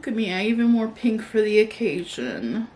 Look at me, I even wore pink for the occasion.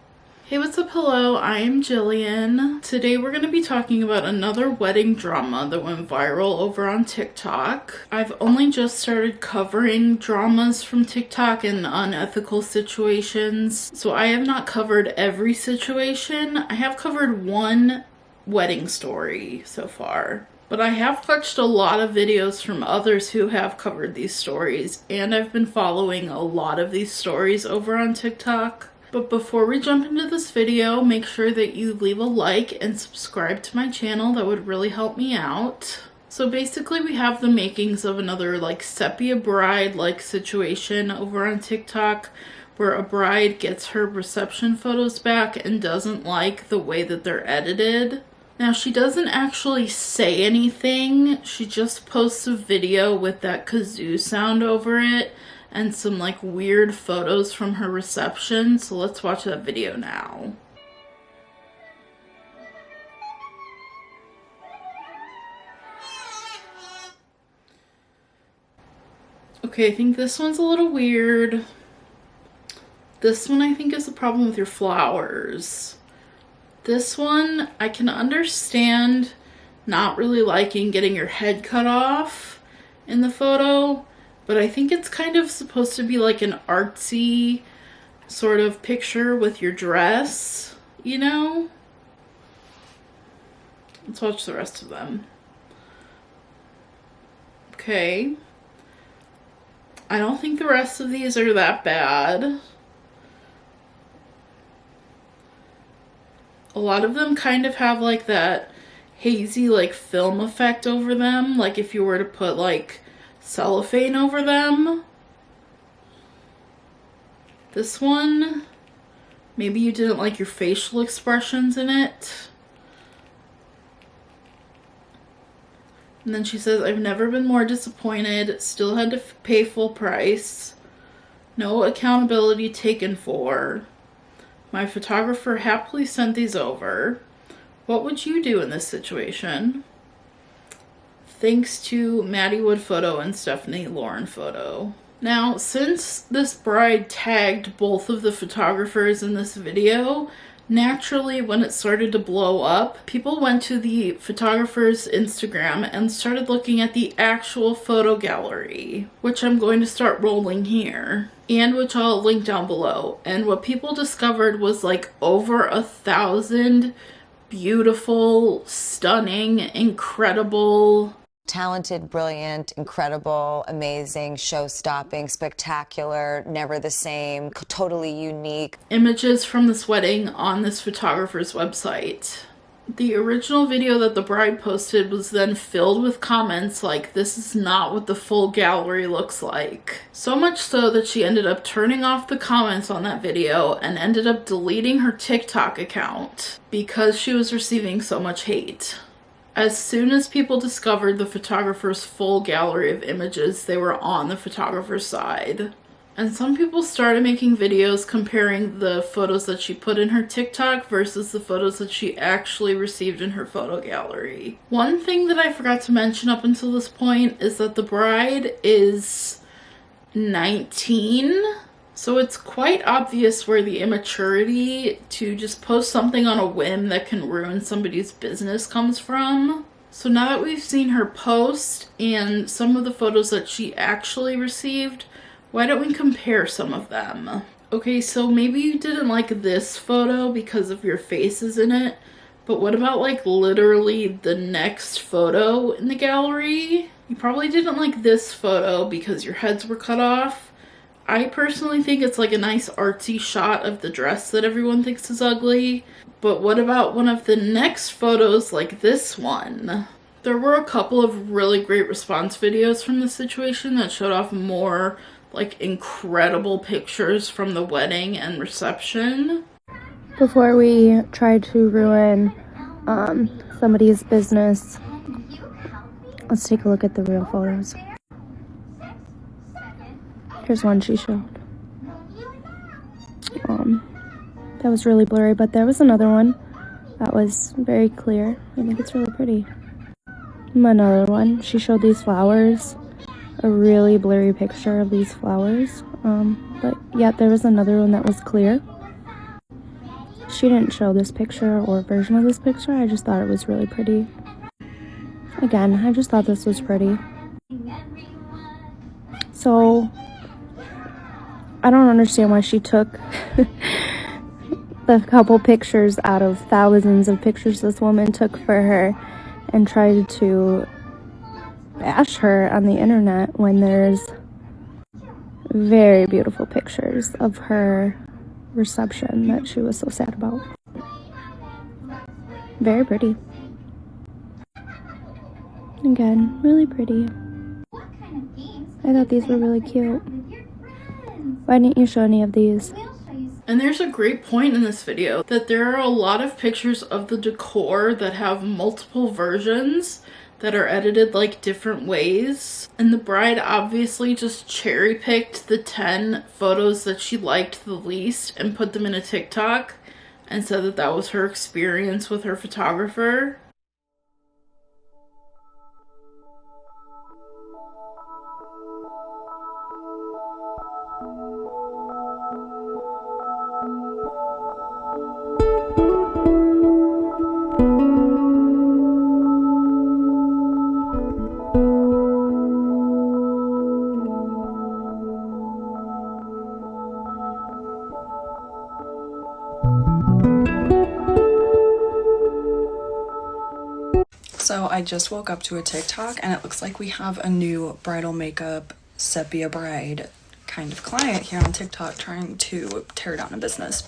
Hey, what's up? Hello, I am Jillian. Today we're going to be talking about another wedding drama that went viral over on TikTok. I've only just started covering dramas from TikTok and unethical situations, so I have not covered every situation. I have covered one wedding story so far, but I have watched a lot of videos from others who have covered these stories, and I've been following a lot of these stories over on TikTok. But before we jump into this video, make sure that you leave a like and subscribe to my channel. That would really help me out. So basically we have the makings of another like sepia bride like situation over on TikTok, where a bride gets her reception photos back and doesn't like the way that they're edited. Now, she doesn't actually say anything. She just posts a video with that kazoo sound over it and some like weird photos from her reception. So let's watch that video now. Okay, I think this one's a little weird. This one I think is the problem with your flowers. This one, I can understand not really liking getting your head cut off in the photo, but I think it's kind of supposed to be like an artsy sort of picture with your dress, you know? Let's watch the rest of them. Okay. I don't think the rest of these are that bad. A lot of them kind of have like that hazy like film effect over them, like if you were to put like cellophane over them. This one, maybe you didn't like your facial expressions in it. And then she says, I've never been more disappointed, still had to pay full price, no accountability taken for. My photographer happily sent these over. What would you do in this situation? Thanks to Maddie Wood Photo and Stephanie Lauren Photo. Now, since this bride tagged both of the photographers in this video, naturally when it started to blow up, people went to the photographer's Instagram and started looking at the actual photo gallery, which I'm going to start rolling here, and which I'll link down below. And what people discovered was like over 1,000 beautiful, stunning, incredible, talented, brilliant, incredible, amazing, show-stopping, spectacular, never the same, totally unique images from this wedding on this photographer's website. The original video that the bride posted was then filled with comments like, this is not what the full gallery looks like. So much so that she ended up turning off the comments on that video and ended up deleting her TikTok account because she was receiving so much hate. As soon as people discovered the photographer's full gallery of images, they were on the photographer's side. And some people started making videos comparing the photos that she put in her TikTok versus the photos that she actually received in her photo gallery. One thing that I forgot to mention up until this point is that the bride is 19. So it's quite obvious where the immaturity to just post something on a whim that can ruin somebody's business comes from. So now that we've seen her post and some of the photos that she actually received, why don't we compare some of them? Okay, so maybe you didn't like this photo because of your faces in it, but what about like literally the next photo in the gallery? You probably didn't like this photo because your heads were cut off. I personally think it's like a nice artsy shot of the dress that everyone thinks is ugly. But what about one of the next photos like this one? There were a couple of really great response videos from the situation that showed off more like incredible pictures from the wedding and reception. Before we try to ruin somebody's business, let's take a look at the real photos. Here's one she showed. That was really blurry, but there was another one that was very clear. I think it's really pretty. Another one, she showed these flowers, a really blurry picture of these flowers. but yet there was another one that was clear. She didn't show this picture or version of this picture. I just thought it was really pretty. Again, I just thought this was pretty. So I don't understand why she took the couple pictures out of thousands of pictures this woman took for her and tried to bash her on the internet when there's very beautiful pictures of her reception that she was so sad about. Very pretty. Again, really pretty. I thought these were really cute. Why didn't you show any of these? And there's a great point in this video that there are a lot of pictures of the decor that have multiple versions that are edited like different ways. And the bride obviously just cherry picked the 10 photos that she liked the least and put them in a TikTok and said that that was her experience with her photographer. So I just woke up to a TikTok and it looks like we have a new bridal makeup sepia bride kind of client here on TikTok trying to tear down a business.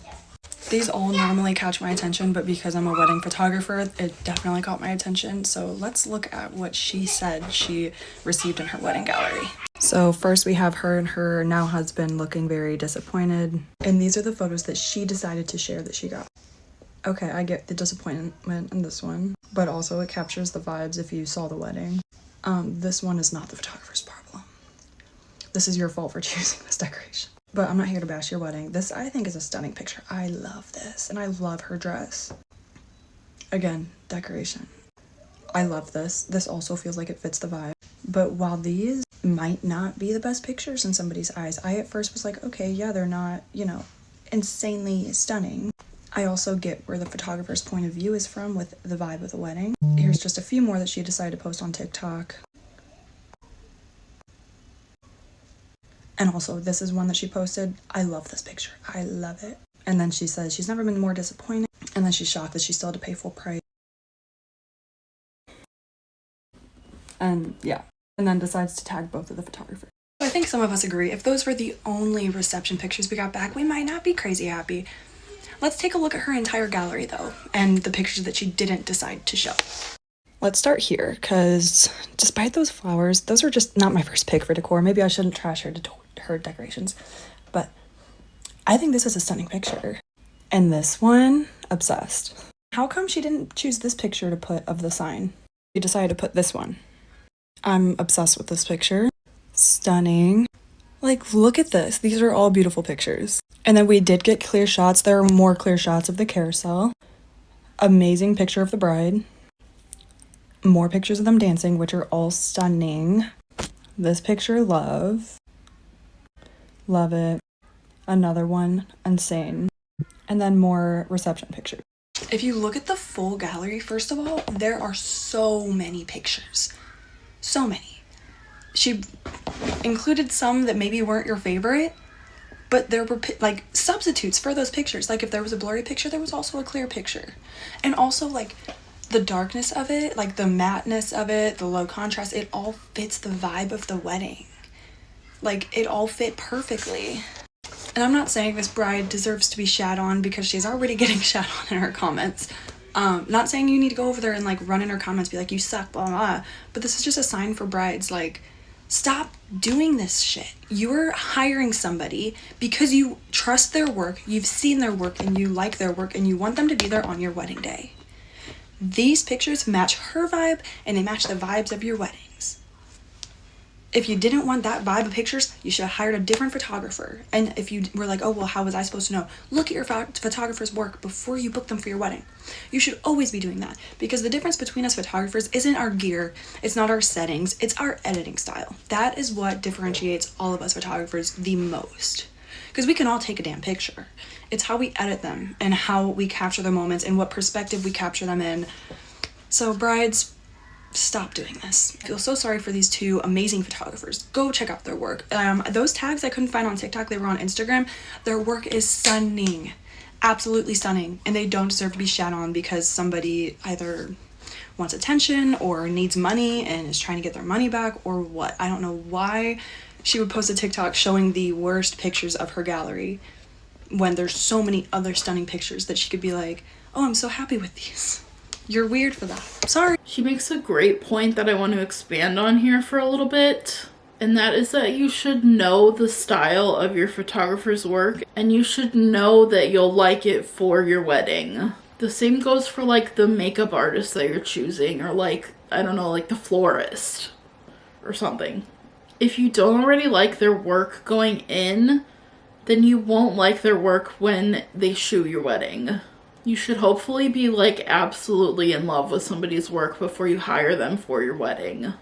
These all normally catch my attention, but because I'm a wedding photographer, it definitely caught my attention. So let's look at what she said she received in her wedding gallery. So first we have her and her now husband looking very disappointed. And these are the photos that she decided to share that she got. Okay, I get the disappointment in this one, but also it captures the vibes if you saw the wedding. This one is not the photographer's problem. This is your fault for choosing this decoration. But I'm not here to bash your wedding. This, I think, is a stunning picture. I love this, and I love her dress. Again, decoration. I love this. This also feels like it fits the vibe. But while these might not be the best pictures in somebody's eyes, I at first was like, okay, yeah, they're not, you know, insanely stunning. I also get where the photographer's point of view is from with the vibe of the wedding. Here's just a few more that she decided to post on TikTok. And also, this is one that she posted. I love this picture. I love it. And then she says she's never been more disappointed. And then she's shocked that she still had to pay full price. And yeah. And then decides to tag both of the photographers. I think some of us agree, if those were the only reception pictures we got back, we might not be crazy happy. Let's take a look at her entire gallery though, and the pictures that she didn't decide to show. Let's start here, because despite those flowers, those are just not my first pick for decor. Maybe I shouldn't trash her decorations, but I think this is a stunning picture. And this one, obsessed. How come she didn't choose this picture to put of the sign? She decided to put this one. I'm obsessed with this picture. Stunning. Like, look at this. These are all beautiful pictures. And then we did get clear shots. There are more clear shots of the carousel. Amazing picture of the bride. More pictures of them dancing, which are all stunning. This picture, love. Love it. Another one, insane. And then more reception pictures. If you look at the full gallery, first of all, there are so many pictures. So many. She included some that maybe weren't your favorite, but there were like substitutes for those pictures. Like if there was a blurry picture, there was also a clear picture. And also like the darkness of it, like the matteness of it, the low contrast, it all fits the vibe of the wedding. Like it all fit perfectly. And I'm not saying this bride deserves to be shat on because she's already getting shat on in her comments. Not saying you need to go over there and like run in her comments, be like, you suck, blah, blah. But this is just a sign for brides, like, stop doing this shit. You're hiring somebody because you trust their work, you've seen their work, and you like their work, and you want them to be there on your wedding day. These pictures match her vibe, and they match the vibes of your weddings. If you didn't want that vibe of pictures, you should have hired a different photographer. And if you were like, oh, well, how was I supposed to know? Look at your photographer's work before you book them for your wedding. You should always be doing that, because the difference between us photographers isn't our gear, it's not our settings, it's our editing style. That is what differentiates all of us photographers the most. because we can all take a damn picture. It's how we edit them and how we capture the moments and what perspective we capture them in. So brides, stop doing this. I feel so sorry for these two amazing photographers. Go check out their work. Those tags I couldn't find on TikTok, they were on Instagram. Their work is stunning, absolutely stunning, and they don't deserve to be shat on because somebody either wants attention or needs money and is trying to get their money back or what. I don't know why she would post a TikTok showing the worst pictures of her gallery when there's so many other stunning pictures that she could be like, oh, I'm so happy with these. You're weird for that. Sorry. She makes a great point that I want to expand on here for a little bit. And that is that you should know the style of your photographer's work and you should know that you'll like it for your wedding. The same goes for like the makeup artist that you're choosing or like, I don't know, like the florist or something. If you don't already like their work going in, then you won't like their work when they shoot your wedding. You should hopefully be like absolutely in love with somebody's work before you hire them for your wedding.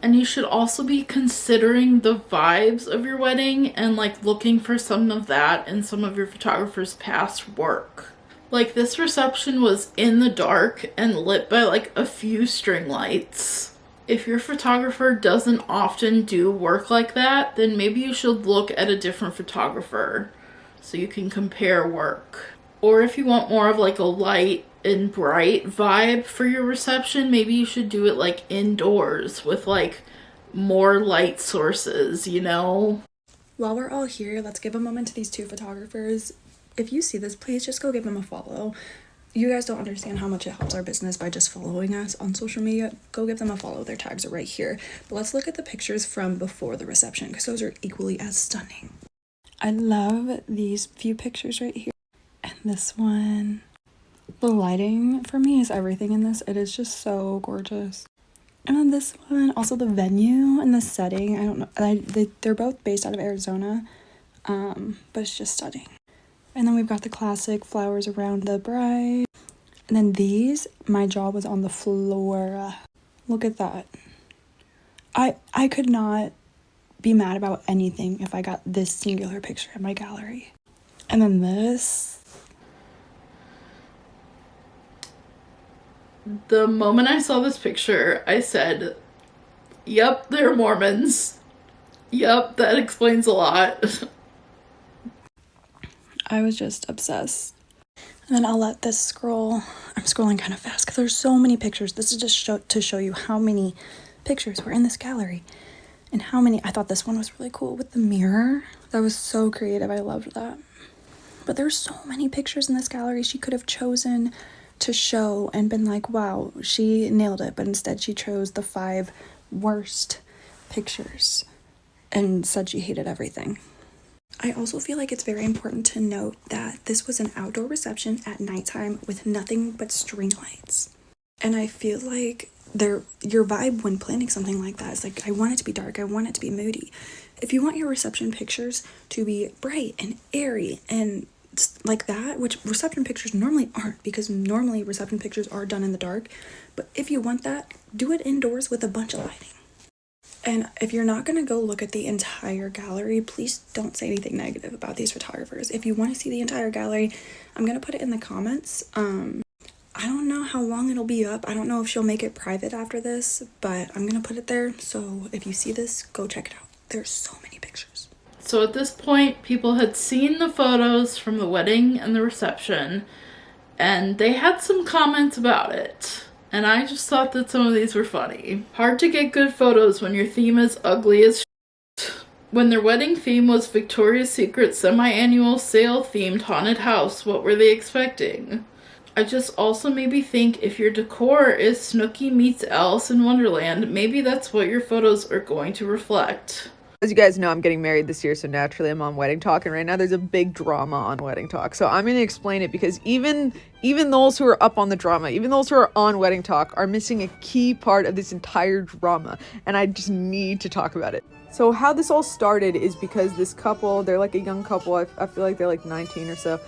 And you should also be considering the vibes of your wedding and like looking for some of that in some of your photographer's past work. Like this reception was in the dark and lit by like a few string lights. If your photographer doesn't often do work like that, then maybe you should look at a different photographer so you can compare work. Or if you want more of like a light and bright vibe for your reception, maybe you should do it like indoors with like more light sources, you know? While we're all here, let's give a moment to these two photographers. If you see this, please just go give them a follow. You guys don't understand how much it helps our business by just following us on social media. Go give them a follow. Their tags are right here. But let's look at the pictures from before the reception because those are equally as stunning. I love these few pictures right here. And this one. The lighting for me is everything in this. It is just so gorgeous. And then this one, also the venue and the setting. I don't know. They're both based out of Arizona, but it's just stunning. And then we've got the classic flowers around the bride. And then these, my jaw was on the floor. Look at that. I could not be mad about anything if I got this singular picture in my gallery. And then this. The moment I saw this picture, I said, yep, they're Mormons. Yep, that explains a lot. I was just obsessed. And then I'll let this scroll. I'm scrolling kind of fast because there's so many pictures. This is just to show you how many pictures were in this gallery and how many. I thought this one was really cool with the mirror. That was so creative. I loved that. But there's so many pictures in this gallery she could have chosen to show and been like, wow, she nailed it. But instead she chose the 5 worst pictures and said she hated everything. I also feel like it's very important to note that this was an outdoor reception at nighttime with nothing but string lights. And I feel like your vibe when planning something like that is like, I want it to be dark, I want it to be moody. If you want your reception pictures to be bright and airy and like that, which reception pictures normally aren't, because normally reception pictures are done in the dark, but if you want that, do it indoors with a bunch of lighting. And if you're not going to go look at the entire gallery, please don't say anything negative about these photographers. If you want to see the entire gallery, I'm going to put it in the comments. I don't know how long it'll be up. I don't know if she'll make it private after this, but I'm going to put it there. So if you see this, go check it out. There's so many pictures. So at this point, people had seen the photos from the wedding and the reception, and they had some comments about it. And I just thought that some of these were funny. Hard to get good photos when your theme is ugly as shit. When their wedding theme was Victoria's Secret semi-annual sale themed haunted house, what were they expecting? I just also maybe think if your decor is Snooki meets Alice in Wonderland, maybe that's what your photos are going to reflect. As you guys know, I'm getting married this year, so naturally I'm on Wedding Talk, and right now there's a big drama on Wedding Talk. So I'm going to explain it because even those who are up on the drama, even those who are on Wedding Talk are missing a key part of this entire drama, and I just need to talk about it. So how this all started is because this couple, they're like a young couple, I feel like they're like 19 or so,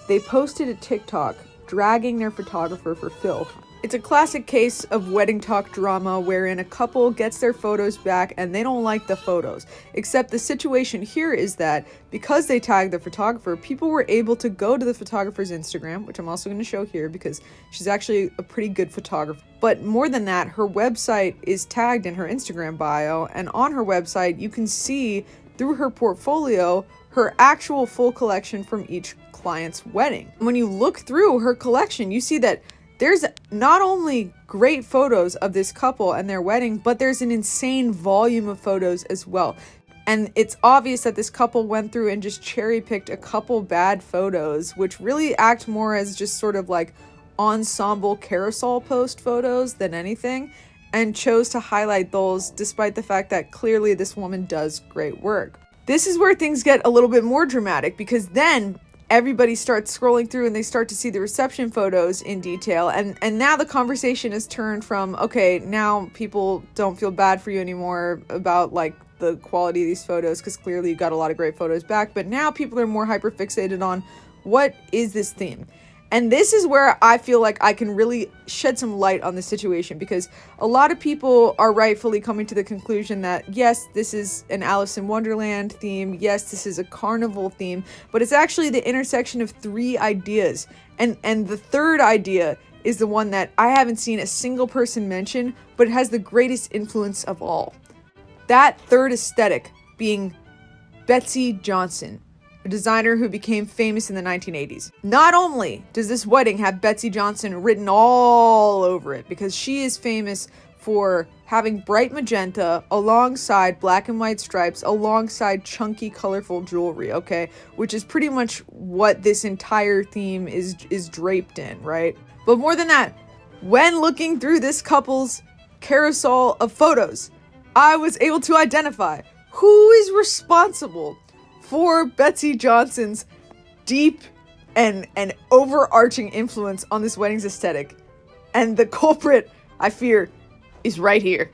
they posted a TikTok dragging their photographer for filth It's a classic case of wedding talk drama wherein a couple gets their photos back and they don't like the photos. Except the situation here is that because they tagged the photographer, people were able to go to the photographer's Instagram, which I'm also going to show here because she's actually a pretty good photographer. But more than that, her website is tagged in her Instagram bio, and on her website you can see through her portfolio her actual full collection from each client's wedding. When you look through her collection, you see that there's not only great photos of this couple and their wedding, but there's an insane volume of photos as well. And it's obvious that this couple went through and just cherry picked a couple bad photos, which really act more as just sort of like ensemble carousel post photos than anything, and chose to highlight those despite the fact that clearly this woman does great work. This is where things get a little bit more dramatic, because then everybody starts scrolling through and they start to see the reception photos in detail. And now the conversation has turned from, okay, now people don't feel bad for you anymore about like the quality of these photos, because clearly you got a lot of great photos back. But now people are more hyper fixated on what is this theme. And this is where I feel like I can really shed some light on the situation, because a lot of people are rightfully coming to the conclusion that, yes, this is an Alice in Wonderland theme. Yes, this is a carnival theme, but it's actually the intersection of three ideas. And the third idea is the one that I haven't seen a single person mention, but it has the greatest influence of all. That third aesthetic being Betsy Johnson, a designer who became famous in the 1980s. Not only does this wedding have Betsy Johnson written all over it, because she is famous for having bright magenta alongside black and white stripes, alongside chunky, colorful jewelry, okay? Which is pretty much what this entire theme is draped in, right? But more than that, when looking through this couple's carousel of photos, I was able to identify who is responsible for Betsy Johnson's deep and overarching influence on this wedding's aesthetic. And the culprit, I fear, is right here.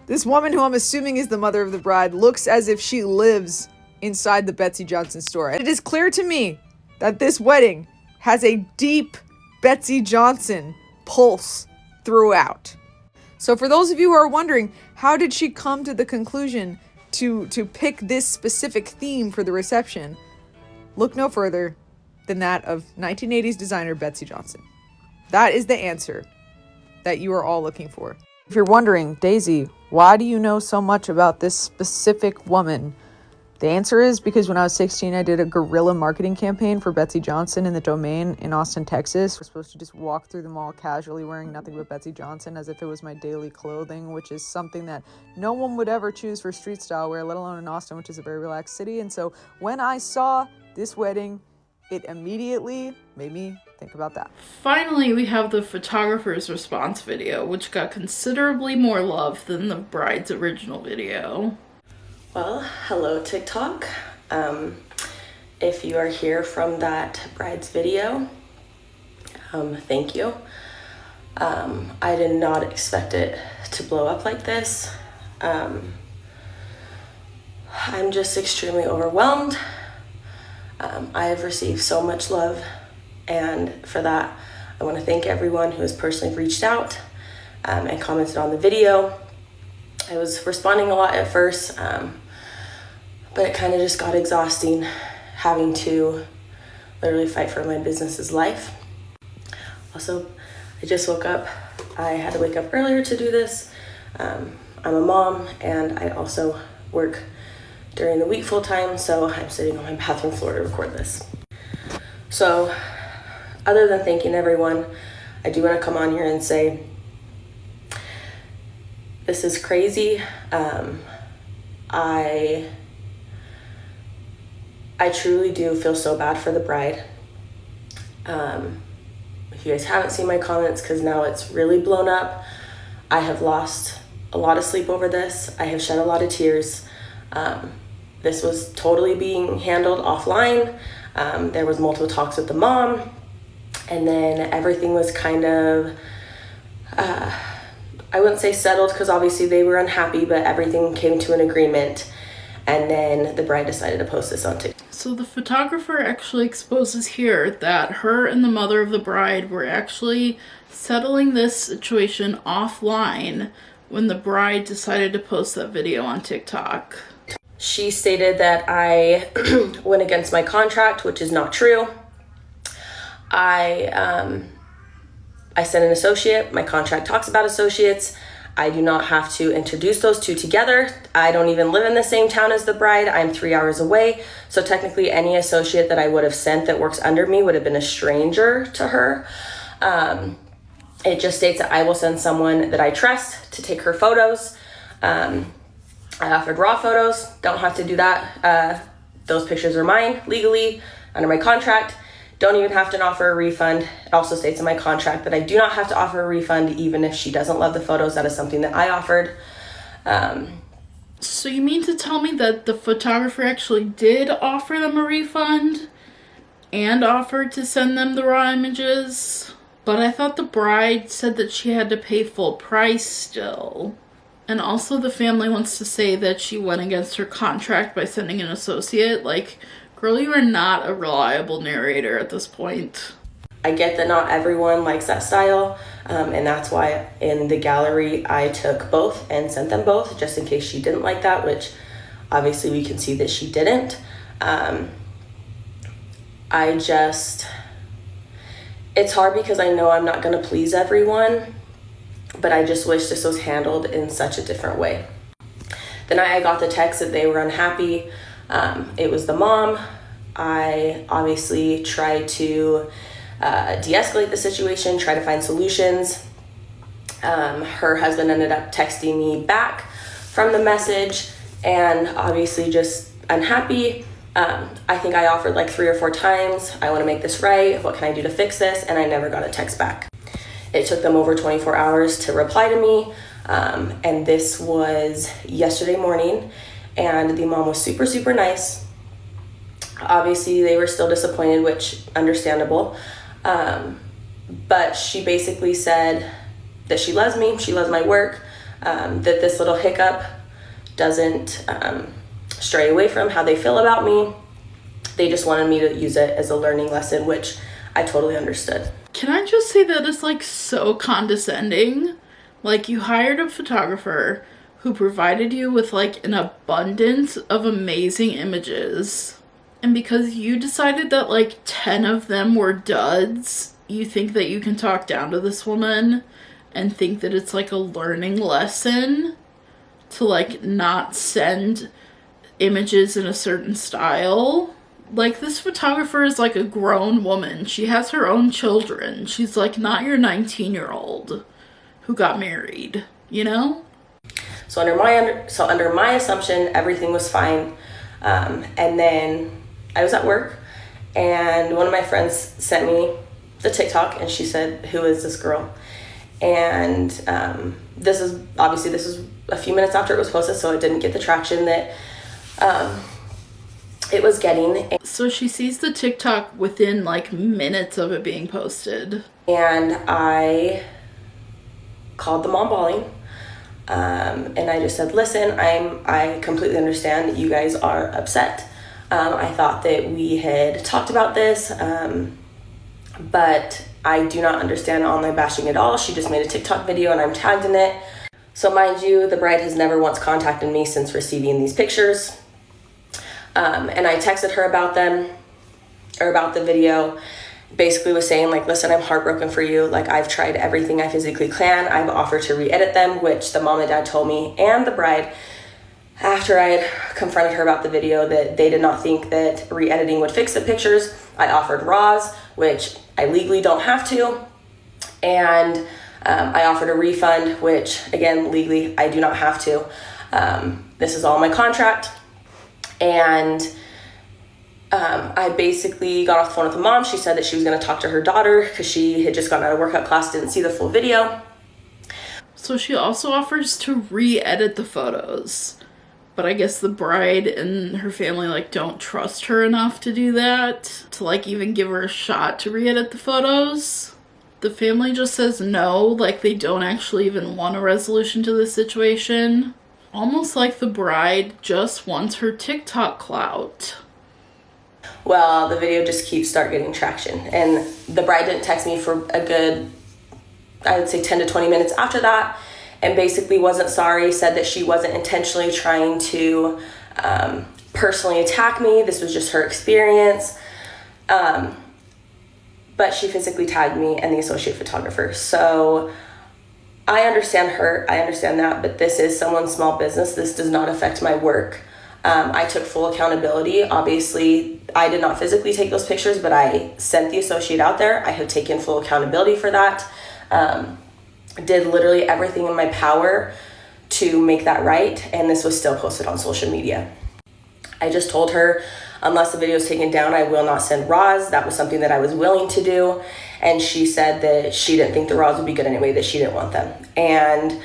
This woman, who I'm assuming is the mother of the bride, looks as if she lives inside the Betsy Johnson store. And it is clear to me that this wedding has a deep Betsy Johnson pulse throughout. So for those of you who are wondering, how did she come to the conclusion to pick this specific theme for the reception, look no further than that of 1980s designer Betsy Johnson. That is the answer that you are all looking for. If you're wondering, Daisy, why do you know so much about this specific woman? The answer is because when I was 16, I did a guerrilla marketing campaign for Betsy Johnson in the Domain in Austin, Texas. We're supposed to just walk through the mall casually wearing nothing but Betsy Johnson as if it was my daily clothing, which is something that no one would ever choose for street style wear, let alone in Austin, which is a very relaxed city. And so when I saw this wedding, it immediately made me think about that. Finally, we have the photographer's response video, which got considerably more love than the bride's original video. Well, hello TikTok. If you are here from that bride's video, thank you. I did not expect it to blow up like this. I'm just extremely overwhelmed. I have received so much love, and for that, I want to thank everyone who has personally reached out and commented on the video. I was responding a lot at first, but it kind of just got exhausting having to literally fight for my business's life. Also, I just woke up. I had to wake up earlier to do this. I'm a mom, and I also work during the week full time, so I'm sitting on my bathroom floor to record this. So, other than thanking everyone, I do want to come on here and say, this is crazy. I truly do feel so bad for the bride. If you guys haven't seen my comments, because now it's really blown up, I have lost a lot of sleep over this. I have shed a lot of tears. This was totally being handled offline. There was multiple talks with the mom, and then everything was kind of, I wouldn't say settled, because obviously they were unhappy, but everything came to an agreement. And then the bride decided to post this on TikTok. So the photographer actually exposes here that her and the mother of the bride were actually settling this situation offline when the bride decided to post that video on TikTok. She stated that I went against my contract, which is not true. I sent an associate. My contract talks about associates. I do not have to introduce those two together. I don't even live in the same town as the bride. I'm 3 hours away. So technically any associate that I would have sent that works under me would have been a stranger to her. It just states that I will send someone that I trust to take her photos. I offered raw photos. Don't have to do that. Those pictures are mine legally under my contract. Don't even have to offer a refund. It also states in my contract that I do not have to offer a refund even if she doesn't love the photos. That is something that I offered. So you mean to tell me that the photographer actually did offer them a refund and offered to send them the raw images? But I thought the bride said that she had to pay full price still. And also the family wants to say that she went against her contract by sending an associate. Like, girl, you are not a reliable narrator at this point. I get that not everyone likes that style, and that's why in the gallery I took both and sent them both just in case she didn't like that, which obviously we can see that she didn't. It's hard because I know I'm not going to please everyone, but I just wish this was handled in such a different way. The night I got the text that they were unhappy, it was the mom. I obviously tried to de-escalate the situation, try to find solutions. Her husband ended up texting me back from the message and obviously just unhappy. I think I offered like 3 or 4 times, I want to make this right, what can I do to fix this? And I never got a text back. It took them over 24 hours to reply to me, and this was yesterday morning, and the mom was super, super nice. Obviously, they were still disappointed, which understandable, but she basically said that she loves me, she loves my work, that this little hiccup doesn't stray away from how they feel about me. They just wanted me to use it as a learning lesson, which I totally understood. Can I just say that it's like so condescending? Like, you hired a photographer who provided you with like an abundance of amazing images, and because you decided that like 10 of them were duds, you think that you can talk down to this woman and think that it's like a learning lesson to like not send images in a certain style. Like, this photographer is like a grown woman. She has her own children. She's like not your 19-year-old who got married, you know? So under my assumption, everything was fine. And then I was at work and one of my friends sent me the TikTok and she said, "Who is this girl?" And this is a few minutes after it was posted, so it didn't get the traction that it was getting. So she sees the TikTok within like minutes of it being posted. And I called the mom bawling. And I just said, "Listen, I completely understand that you guys are upset. I thought that we had talked about this, but I do not understand online bashing at all. She just made a TikTok video and I'm tagged in it." So mind you, the bride has never once contacted me since receiving these pictures. And I texted her about them, or about the video, basically was saying like, "Listen, I'm heartbroken for you. Like, I've tried everything I physically can. I've offered to re-edit them," which the mom and dad told me, and the bride, after I had confronted her about the video, that they did not think that re-editing would fix the pictures. I offered raws, which I legally don't have to. And I offered a refund, which again, legally, I do not have to. This is all in my contract. And I basically got off the phone with the mom. She said that she was going to talk to her daughter because she had just gotten out of workout class, didn't see the full video. So she also offers to re-edit the photos. But I guess the bride and her family like don't trust her enough to do that, to like even give her a shot to re-edit the photos. The family just says no, like they don't actually even want a resolution to this situation. Almost like the bride just wants her TikTok clout. Well, the video just keeps getting traction, and the bride didn't text me for a good, I would say 10 to 20 minutes after that, and basically wasn't sorry, said that she wasn't intentionally trying to personally attack me. This was just her experience. But she physically tagged me and the associate photographer. So I understand her, I understand that, but this is someone's small business. This does not affect my work. I took full accountability. Obviously, I did not physically take those pictures, but I sent the associate out there. I have taken full accountability for that. Did literally everything in my power to make that right, and this was still posted on social media. I just told her, unless the video is taken down, I will not send raws. That was something that I was willing to do, and she said that she didn't think the raws would be good anyway, that she didn't want them. And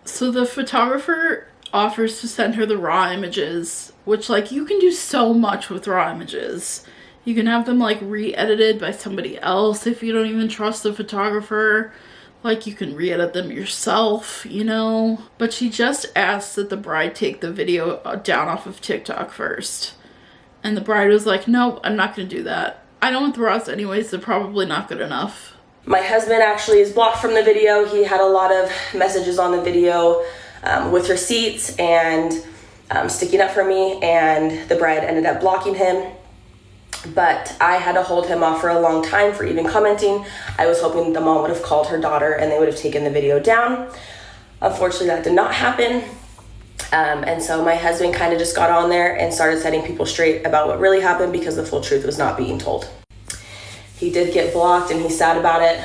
so the photographer offers to send her the raw images, which, like, you can do so much with raw images. You can have them, like, re-edited by somebody else if you don't even trust the photographer. Like, you can re-edit them yourself, you know? But she just asked that the bride take the video down off of TikTok first. And the bride was like, no, I'm not going to do that. I don't want the raws anyways, they're probably not good enough. My husband actually is blocked from the video. He had a lot of messages on the video with receipts and sticking up for me, and the bride ended up blocking him. But I had to hold him off for a long time for even commenting. I was hoping the mom would have called her daughter and they would have taken the video down. Unfortunately, that did not happen. And so my husband kind of just got on there and started setting people straight about what really happened, because the full truth was not being told. He did get blocked and he's sad about it.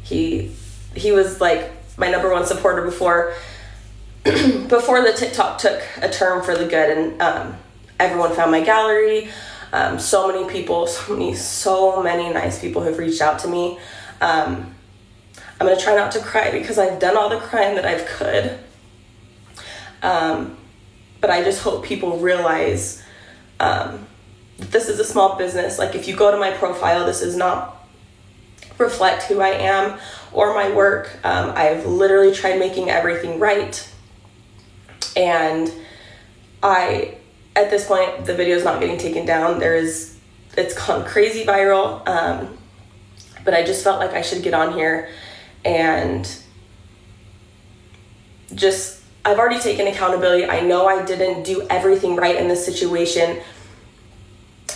He was like my number one supporter before the TikTok took a turn for the good, and everyone found my gallery. So many people, so many nice people have reached out to me. I'm gonna try not to cry because I've done all the crying that I've could. But I just hope people realize this is a small business. Like, if you go to my profile, this does not reflect who I am or my work. I've literally tried making everything right. And at this point, the video is not getting taken down. It's gone crazy viral. But I just felt like I should get on here and I've already taken accountability. I know I didn't do everything right in this situation,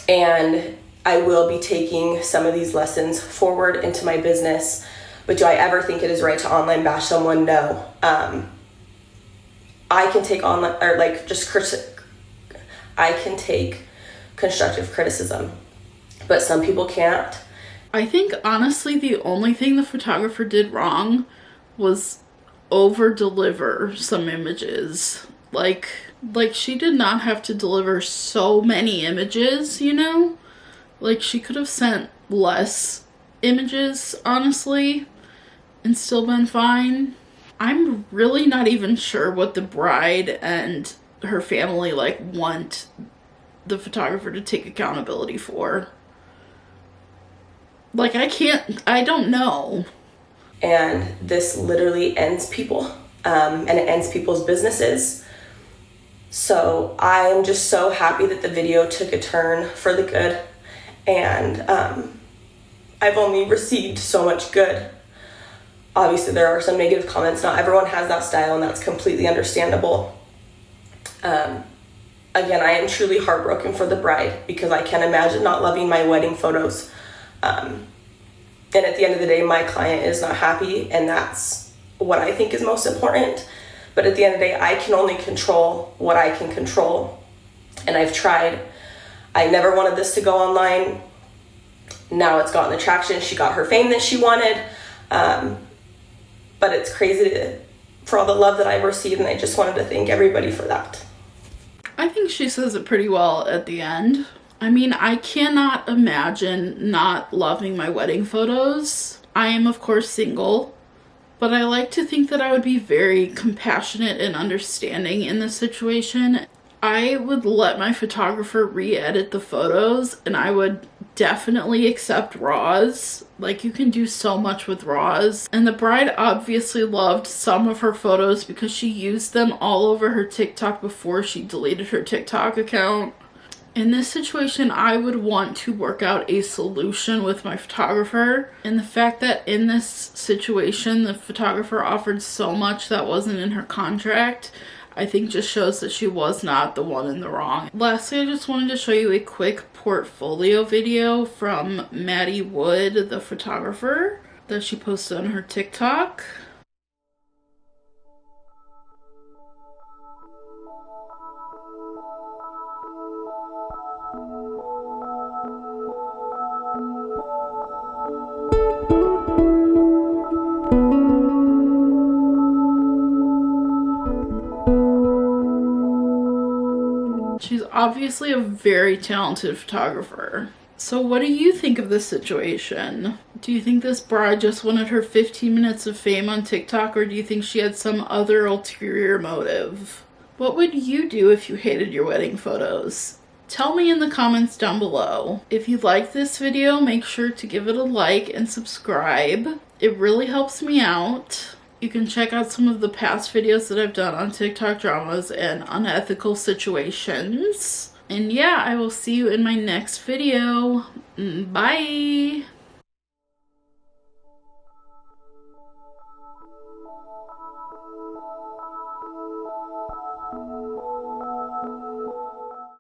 and I will be taking some of these lessons forward into my business. But do I ever think it is right to online bash someone? No. I can take I can take constructive criticism, but some people can't. I think, honestly, the only thing the photographer did wrong was over-deliver some images. Like she did not have to deliver so many images, you know? Like, she could have sent less images, honestly, and still been fine. I'm really not even sure what the bride and her family, like, want the photographer to take accountability for. Like, I don't know. And this literally ends people, and it ends people's businesses. So I'm just so happy that the video took a turn for the good, and I've only received so much good. Obviously, there are some negative comments. Not everyone has that style, and that's completely understandable. Again, I am truly heartbroken for the bride, because I can't imagine not loving my wedding photos. And at the end of the day, my client is not happy, and that's what I think is most important. But at the end of the day, I can only control what I can control. And I've tried. I never wanted this to go online. Now it's gotten the traction. She got her fame that she wanted. But it's crazy for all the love that I've received, and I just wanted to thank everybody for that. I think she says it pretty well at the end. I mean, I cannot imagine not loving my wedding photos. I am, of course, single, but I like to think that I would be very compassionate and understanding in this situation. I would let my photographer re-edit the photos, and I would definitely accept RAWs. Like, you can do so much with RAWs. And the bride obviously loved some of her photos because she used them all over her TikTok before she deleted her TikTok account. In this situation, I would want to work out a solution with my photographer. And the fact that in this situation, the photographer offered so much that wasn't in her contract, I think just shows that she was not the one in the wrong. Lastly, I just wanted to show you a quick portfolio video from Madi Wood, the photographer, that she posted on her TikTok. She's obviously a very talented photographer. So what do you think of this situation? Do you think this bride just wanted her 15 minutes of fame on TikTok, or do you think she had some other ulterior motive? What would you do if you hated your wedding photos? Tell me in the comments down below. If you liked this video, make sure to give it a like and subscribe. It really helps me out. You can check out some of the past videos that I've done on TikTok dramas and unethical situations. And yeah, I will see you in my next video. Bye!